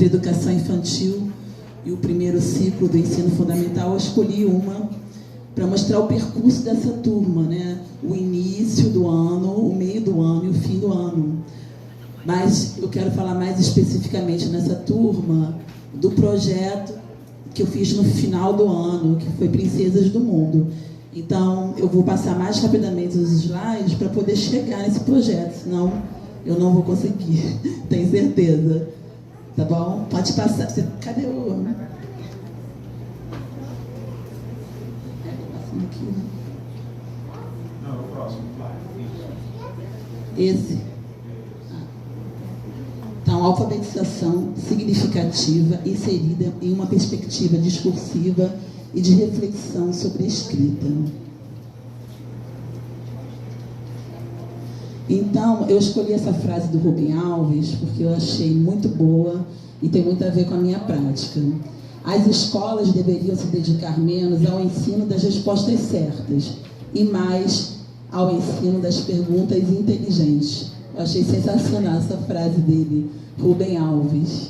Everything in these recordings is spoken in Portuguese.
Educação infantil e o primeiro ciclo do ensino fundamental, eu escolhi uma para mostrar o percurso dessa turma, né? O início do ano, o meio do ano e o fim do ano. Mas eu quero falar mais especificamente nessa turma do projeto que eu fiz no final do ano, que foi Princesas do Mundo. Então, eu vou passar mais rapidamente os slides para poder chegar nesse projeto, senão eu não vou conseguir, tenho certeza. Tá bom? Pode passar. Cadê o... Não, o próximo. Esse. Então, alfabetização significativa inserida em uma perspectiva discursiva e de reflexão sobre a escrita. Então, eu escolhi essa frase do Rubem Alves porque eu achei muito boa e tem muito a ver com a minha prática. As escolas deveriam se dedicar menos ao ensino das respostas certas e mais ao ensino das perguntas inteligentes. Eu achei sensacional essa frase dele, Rubem Alves.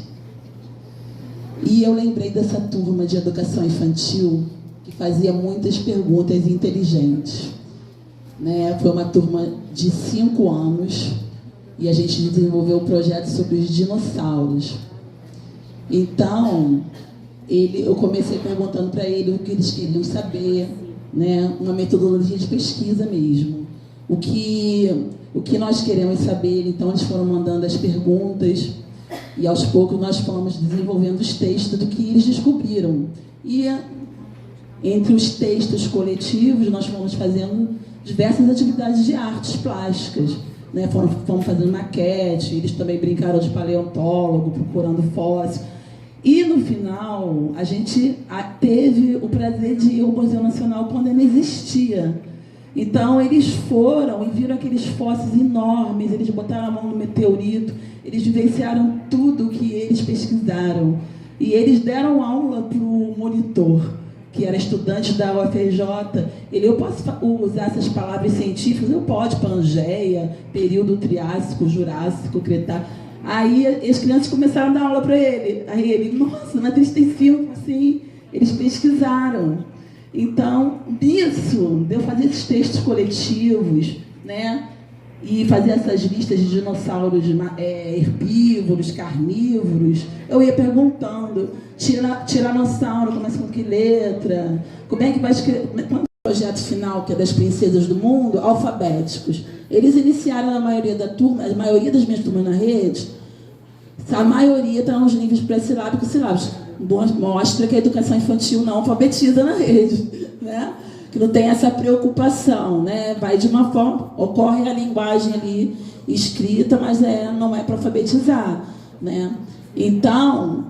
E eu lembrei dessa turma de educação infantil que fazia muitas perguntas inteligentes. Né? Foi uma turma de 5 anos e a gente desenvolveu um projeto sobre os dinossauros. Então, eu comecei perguntando para ele o que eles queriam saber, né? Uma metodologia de pesquisa mesmo. O que nós queremos saber, então eles foram mandando as perguntas e aos poucos nós fomos desenvolvendo os textos do que eles descobriram. E entre os textos coletivos nós fomos fazendo diversas atividades de artes plásticas, né? Fomos fazendo maquete, eles também brincaram de paleontólogo, procurando fóssil. E no final, a gente teve o prazer de ir ao Museu Nacional quando ele existia. Então, eles foram e viram aqueles fósseis enormes, eles botaram a mão no meteorito, eles vivenciaram tudo o que eles pesquisaram. E eles deram aula para o monitor, que era estudante da UFRJ. Eu posso usar essas palavras científicas? Eu posso, Pangeia, período Triássico, Jurássico, Cretácico. Aí as crianças começaram a dar aula para ele. Aí ele, nossa, na 35, assim, eles pesquisaram. Então, nisso, de eu fazer esses textos coletivos, né? E fazer essas listas de dinossauros herbívoros, carnívoros, eu ia perguntando, tiranossauro, começa com que letra? Como é que vai escrever? Quando o projeto final, que é das Princesas do Mundo, alfabéticos, eles iniciaram na maioria da turma, a maioria das minhas turmas na rede, a maioria está nos níveis pré-silábicos e silábicos. Mostra que a educação infantil não alfabetiza na rede, né? Que não tem essa preocupação, né? Vai de uma forma, ocorre a linguagem ali escrita, mas não é para alfabetizar, né? Então,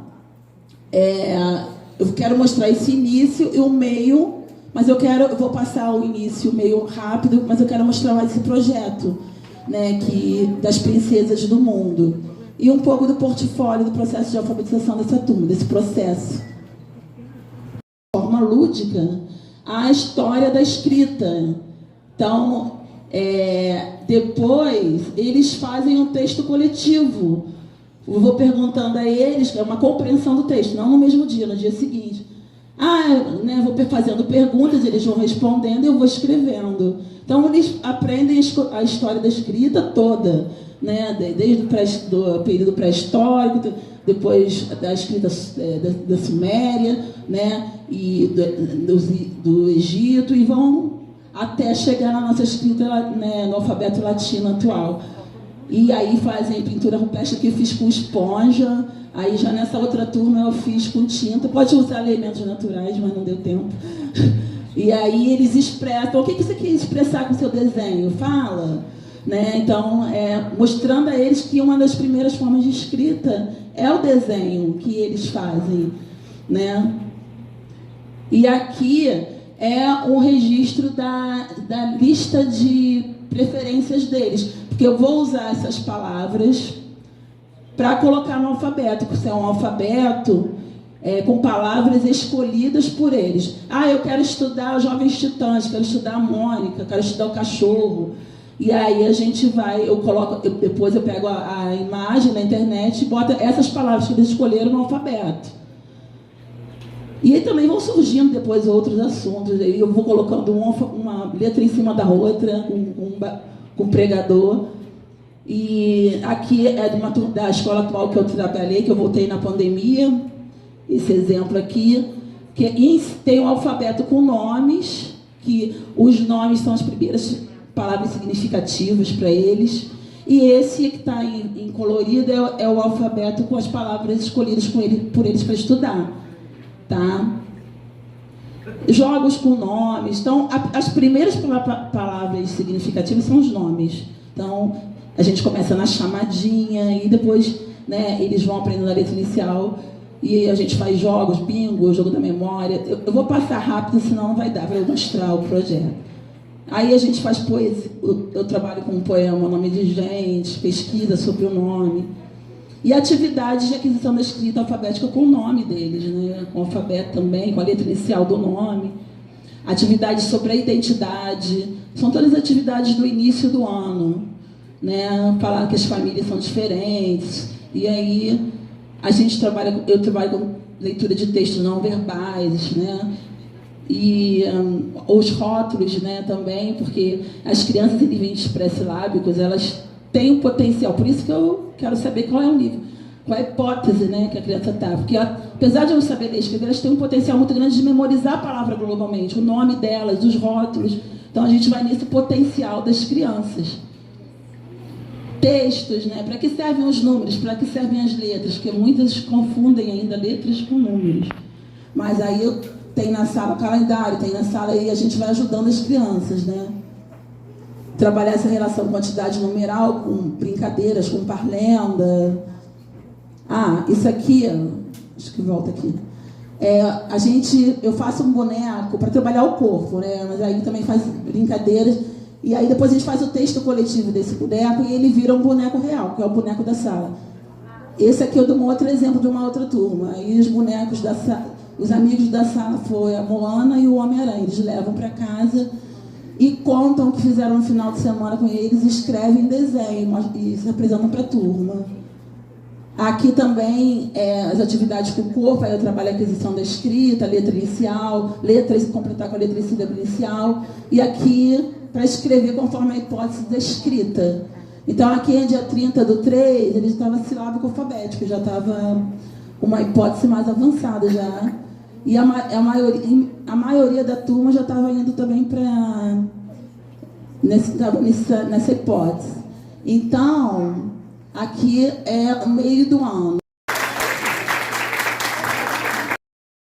eu quero mostrar esse início e o meio, mas eu vou passar o início, o meio rápido, mas eu quero mostrar esse projeto, né? Das Princesas do Mundo. E um pouco do portfólio do processo de alfabetização dessa turma, desse processo. De forma lúdica, a história da escrita. Então, depois, eles fazem um texto coletivo. Eu vou perguntando a eles, é uma compreensão do texto, não no mesmo dia, no dia seguinte. Né, vou fazendo perguntas, eles vão respondendo e eu vou escrevendo. Então, eles aprendem a história da escrita toda, né, desde o período pré-histórico, depois da escrita da Suméria, né, e do Egito, e vão até chegar na nossa escrita, né, no alfabeto latino atual. E aí fazem pintura rupestre que eu fiz com esponja, aí já nessa outra turma eu fiz com tinta, pode usar elementos naturais, mas não deu tempo. E aí eles expressam, o que você quer expressar com o seu desenho? Fala. Né? Então, mostrando a eles que uma das primeiras formas de escrita é o desenho que eles fazem, né? E aqui é um registro da lista de preferências deles, porque eu vou usar essas palavras para colocar no alfabeto, porque é um alfabeto com palavras escolhidas por eles. Eu quero estudar os Jovens Titãs, quero estudar a Mônica, quero estudar o cachorro. E aí a gente vai, depois eu pego a imagem na internet e boto essas palavras que eles escolheram no alfabeto. E aí também vão surgindo depois outros assuntos. Aí eu vou colocando uma letra em cima da outra, com um pregador. E aqui é da escola atual que eu trabalhei, que eu voltei na pandemia. Esse exemplo aqui, que tem um alfabeto com nomes, que os nomes são as primeiras palavras significativas para eles. E esse que está em colorido é o alfabeto com as palavras escolhidas por eles para estudar. Tá? Jogos com nomes. Então, as primeiras palavras significativas são os nomes. Então, a gente começa na chamadinha e depois, né, eles vão aprendendo a letra inicial e a gente faz jogos, bingo, jogo da memória. Eu vou passar rápido, senão não vai dar para eu mostrar o projeto. Aí a gente faz poesia. Eu trabalho com um poema, nome de gente, pesquisa sobre o nome. E atividades de aquisição da escrita alfabética com o nome deles, né? Com o alfabeto também, com a letra inicial do nome. Atividades sobre a identidade. São todas as atividades do início do ano. Né? Falar que as famílias são diferentes. E aí eu trabalho com leitura de textos não verbais, né? E os rótulos, né, também, porque as crianças em níveis expressilábicos, elas têm um potencial. Por isso que eu quero saber qual é o nível, qual é a hipótese, né, que a criança está. Porque apesar de eu não saber ler e escrever, elas têm um potencial muito grande de memorizar a palavra globalmente, o nome delas, os rótulos. Então a gente vai nesse potencial das crianças. Textos, né? Para que servem os números? Para que servem as letras? Porque muitas confundem ainda letras com números. Mas aí tem na sala o calendário, tem na sala e a gente vai ajudando as crianças, né? Trabalhar essa relação quantidade numeral com brincadeiras, com parlenda. Isso aqui, acho que volta aqui. Eu faço um boneco para trabalhar o corpo, né? Mas aí também faz brincadeiras. E aí depois a gente faz o texto coletivo desse boneco e ele vira um boneco real, que é o boneco da sala. Esse aqui eu dou um outro exemplo de uma outra turma. Aí os bonecos da sala, os amigos da sala foi a Moana e o Homem-Aranha. Eles levam para casa e contam o que fizeram no final de semana com eles, escrevem desenho e se apresentam para a turma. Aqui também as atividades com o corpo, aí eu trabalho a aquisição da escrita, a letra inicial, letras completar com a letra inicial. E aqui para escrever conforme a hipótese da escrita. Então, aqui, dia 30/3, ele estava silábico alfabético, já estava com uma hipótese mais avançada já. E a maioria da turma já estava indo também para nessa hipótese. Então, aqui é o meio do ano.